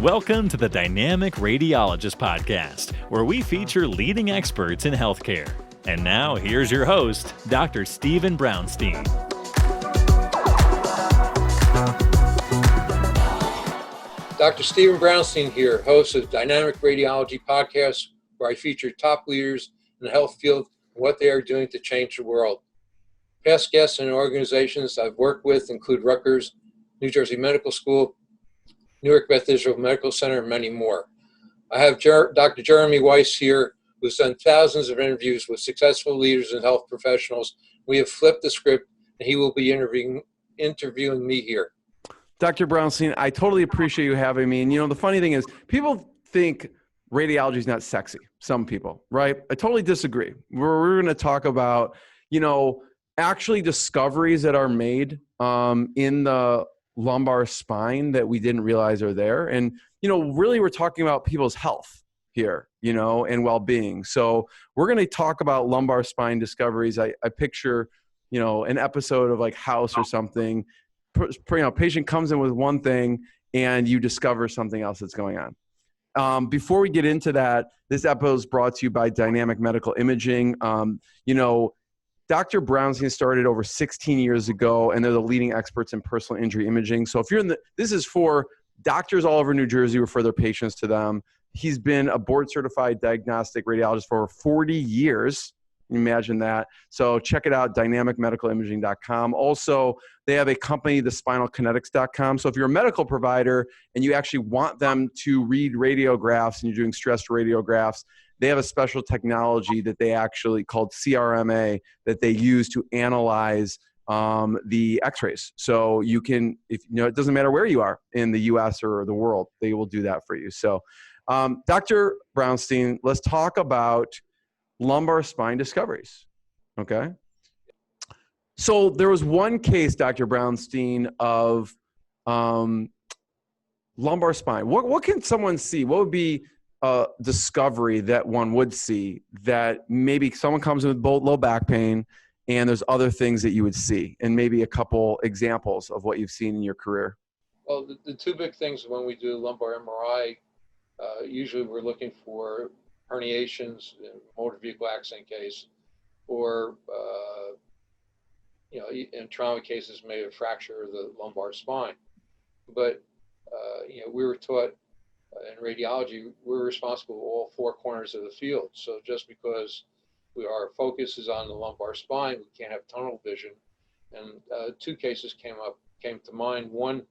Welcome to the Dynamic Radiologist Podcast, where we feature leading experts in healthcare. And now, here's your host, Dr. Stephen Brownstein. Dr. Stephen Brownstein here, host of Dynamic Radiology Podcast, where I feature top leaders in the health field and what they are doing to change the world. Past guests and organizations I've worked with include Rutgers, New Jersey Medical School, Newark Beth Israel Medical Center, and many more. I have Dr. Jeremy Weiss here, who's done thousands of interviews with successful leaders and health professionals. We have flipped the script, and he will be interviewing me here. Dr. Brownstein, I totally appreciate you having me. And you know, the funny thing is, people think radiology is not sexy. Some people, right? I totally disagree. We're going to talk about, actually discoveries that are made in the lumbar spine that we didn't realize are there. And, really we're talking about people's health here, and well-being. So we're going to talk about lumbar spine discoveries. I picture, an episode of like House or something. Patient comes in with one thing and you discover something else that's going on. Before we get into that, this episode is brought to you by Dynamic Medical Imaging. Dr. Brownstein started over 16 years ago, and they're the leading experts in personal injury imaging. So if you're this is for doctors all over New Jersey, refer their patients to them. He's been a board certified diagnostic radiologist for over 40 years. Imagine that. So check it out, dynamicmedicalimaging.com. Also, they have a company, thespinalkinetics.com. So if you're a medical provider and you actually want them to read radiographs and you're doing stress radiographs, they have a special technology that they actually called CRMA that they use to analyze the x-rays. So you can, it doesn't matter where you are in the US or the world, they will do that for you. So Dr. Brownstein, let's talk about lumbar spine discoveries. Okay. So there was one case, Dr. Brownstein, of lumbar spine. What can someone see? What would be a discovery that one would see that maybe someone comes in with low back pain and there's other things that you would see, and maybe a couple examples of what you've seen in your career? Well, the two big things when we do lumbar MRI, usually we're looking for herniations in motor vehicle accident case, or in trauma cases, maybe a fracture of the lumbar spine. But we were taught in radiology, we're responsible for all four corners of the field. So just because our focus is on the lumbar spine, we can't have tunnel vision. And two cases came to mind. One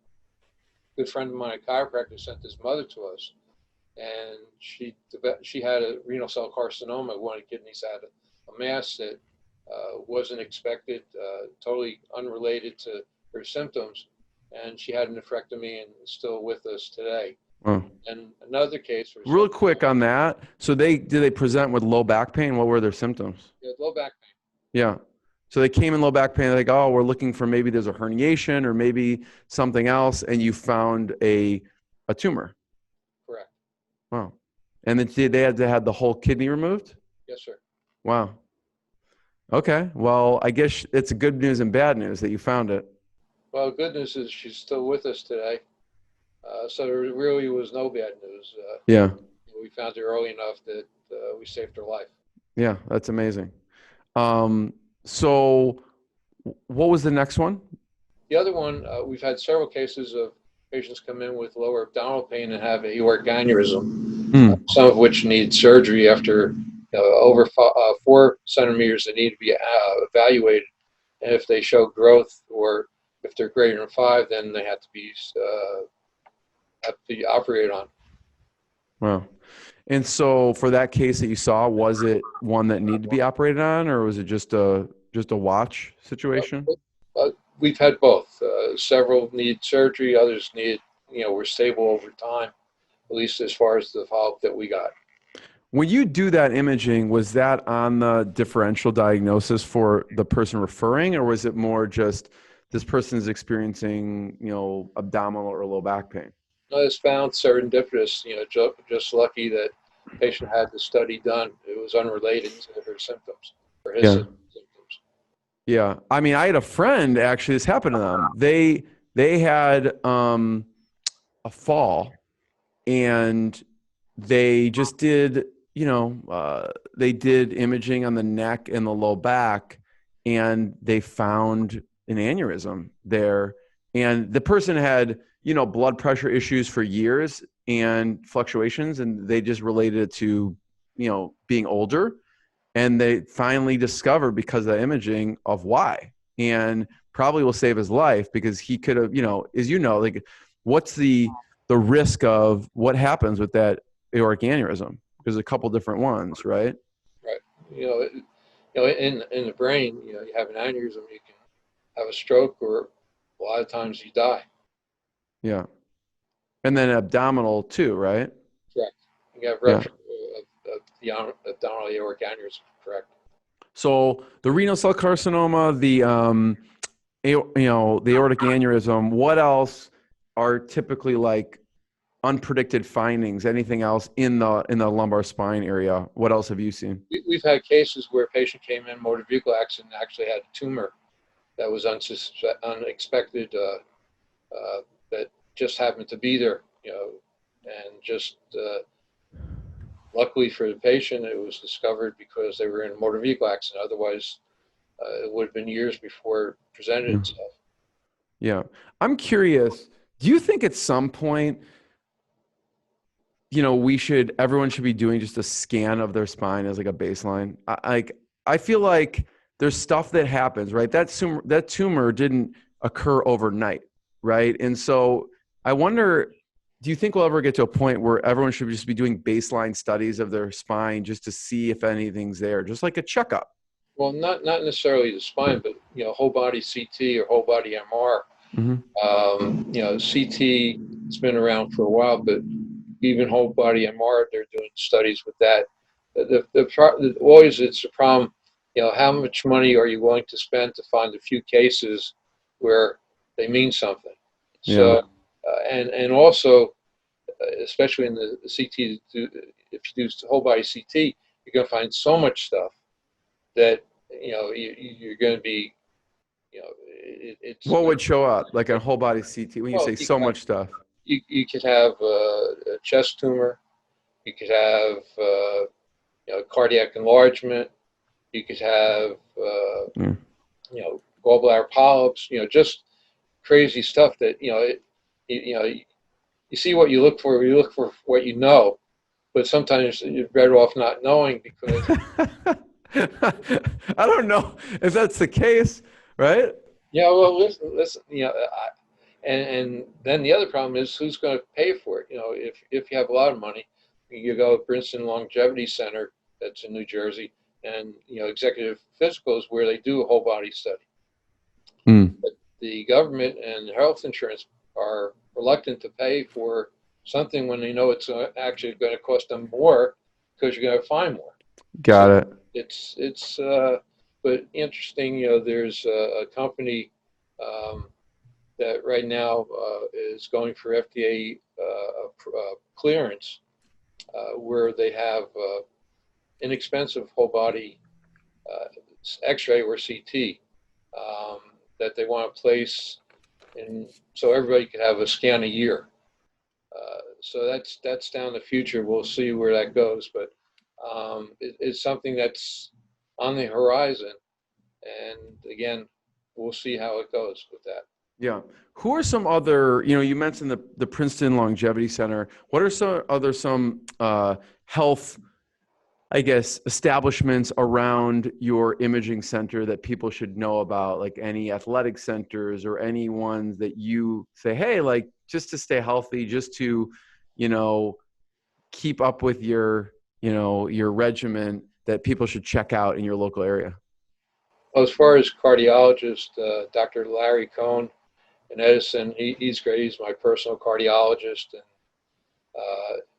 good friend of mine, a chiropractor, sent his mother to us, and she had a renal cell carcinoma. One of the kidneys had a mass that wasn't expected, totally unrelated to her symptoms, and she had a nephrectomy and is still with us today. Oh. And another case was real quick on that. So did they present with low back pain? What were their symptoms? Yeah, low back pain. Yeah. So they came in low back pain. They're like, oh, we're looking for maybe there's a herniation or maybe something else, and you found a tumor. Correct. Wow. And then they had to have the whole kidney removed? Yes, sir. Wow. Okay. Well, I guess it's good news and bad news that you found it. Well, the good news is she's still with us today. So there really was no bad news. Yeah. We found her early enough that we saved her life. Yeah, that's amazing. So what was the next one? The other one, we've had several cases of patients come in with lower abdominal pain and have aortic aneurysm, some of which need surgery after over 4 centimeters. They need to be evaluated. And if they show growth, or if they're greater than 5, then they have to be operated on. Wow. And so for that case that you saw, was it one that needed to be operated on, or was it just a watch situation? We've had both. Several need surgery, others were stable over time, at least as far as the follow-up that we got. When you do that imaging, was that on the differential diagnosis for the person referring, or was it more just this person is experiencing, abdominal or low back pain? No, it's found serendipitous, just lucky that the patient had the study done. It was unrelated to her symptoms or his symptoms. Yeah. I mean, I had a friend, actually, this happened to them. They had a fall and they just did, they did imaging on the neck and the low back, and they found an aneurysm there. And the person had, blood pressure issues for years and fluctuations, and they just related it to, being older. And they finally discovered, because of the imaging, of why, and probably will save his life, because he could have, like, what's the risk of what happens with that aortic aneurysm? There's a couple different ones, right? Right. In the brain, you have an aneurysm, you can have a stroke, or a lot of times you die. Yeah. And then abdominal too, right? Correct. You have Yeah. rupture of the abdominal aortic aneurysm. Correct. So the renal cell carcinoma, the the aortic aneurysm. What else are typically like unpredicted findings? Anything else in the lumbar spine area? What else have you seen? We've had cases where a patient came in, motor vehicle accident, and actually had a tumor that was unexpected, that just happened to be there, and just luckily for the patient, it was discovered because they were in a motor vehicle accident. Otherwise, it would have been years before it presented itself. Yeah. I'm curious, do you think at some point, everyone should be doing just a scan of their spine as like a baseline? I feel like there's stuff that happens, right? That tumor didn't occur overnight, right? And so I wonder, do you think we'll ever get to a point where everyone should just be doing baseline studies of their spine just to see if anything's there, just like a checkup? Well, not necessarily the spine, but whole body CT or whole body MR. CT has been around for a while, but even whole body MR, they're doing studies with that. Always it's a problem. How much money are you willing to spend to find a few cases where they mean something? So, and also, especially in the CT, if you do whole body CT, you're going to find so much stuff that you're going to be, it's. What would show up like a whole body CT when you say so much stuff? You could have a chest tumor. You could have cardiac enlargement. You could have gallbladder polyps. Just crazy stuff that you see what you look for. You look for what you know, but sometimes you're better off not knowing, because I don't know if that's the case, right? Yeah, well, listen. And then the other problem is who's going to pay for it. If you have a lot of money, you go to Princeton Longevity Center, that's in New Jersey, and executive physicals where they do a whole body study. But the government and health insurance are reluctant to pay for something when they know it's actually going to cost them more, because you're going to find more. Got it. It's but interesting. There's a company that right now is going for FDA clearance, where they have inexpensive whole body X-ray or CT that they want to place in, so everybody could have a scan a year. So that's down the future. We'll see where that goes, but it's something that's on the horizon, and again, we'll see how it goes with that. Yeah. Who are some other, you mentioned the Princeton Longevity Center. What are some health, I guess, establishments around your imaging center that people should know about, like any athletic centers or any ones that you say, hey, like, just to stay healthy, just to, keep up with your regimen, that people should check out in your local area? Well, as far as cardiologist, Dr. Larry Cohen in Edison, he's great. He's my personal cardiologist, and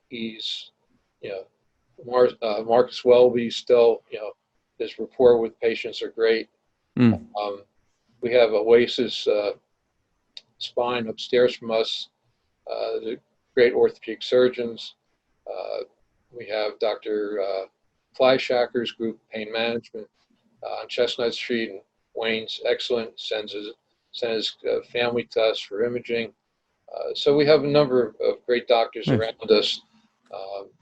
he's, Marcus Welby still, his rapport with patients are great. We have Oasis Spine upstairs from us, the great orthopedic surgeons. We have Dr. Fleischacker's group, pain management, on Chestnut Street, and Wayne's excellent, sends his family to us for imaging. So we have a number of great doctors around us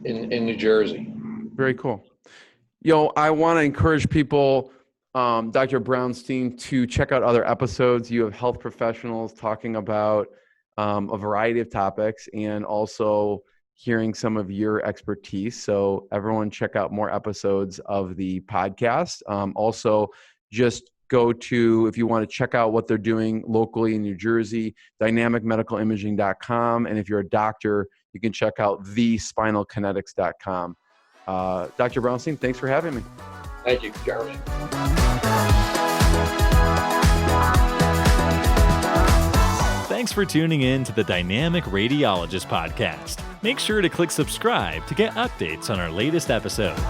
in New Jersey. Very cool. I want to encourage people, Dr. Brownstein, to check out other episodes. You have health professionals talking about a variety of topics and also hearing some of your expertise. So everyone check out more episodes of the podcast. Also, just go to, if you want to check out what they're doing locally in New Jersey, dynamicmedicalimaging.com. And if you're a doctor, you can check out thespinalkinetics.com. Dr. Brownstein, thanks for having me. Thank you, Jeremy. Thanks for tuning in to the Dynamic Radiologist Podcast. Make sure to click subscribe to get updates on our latest episodes.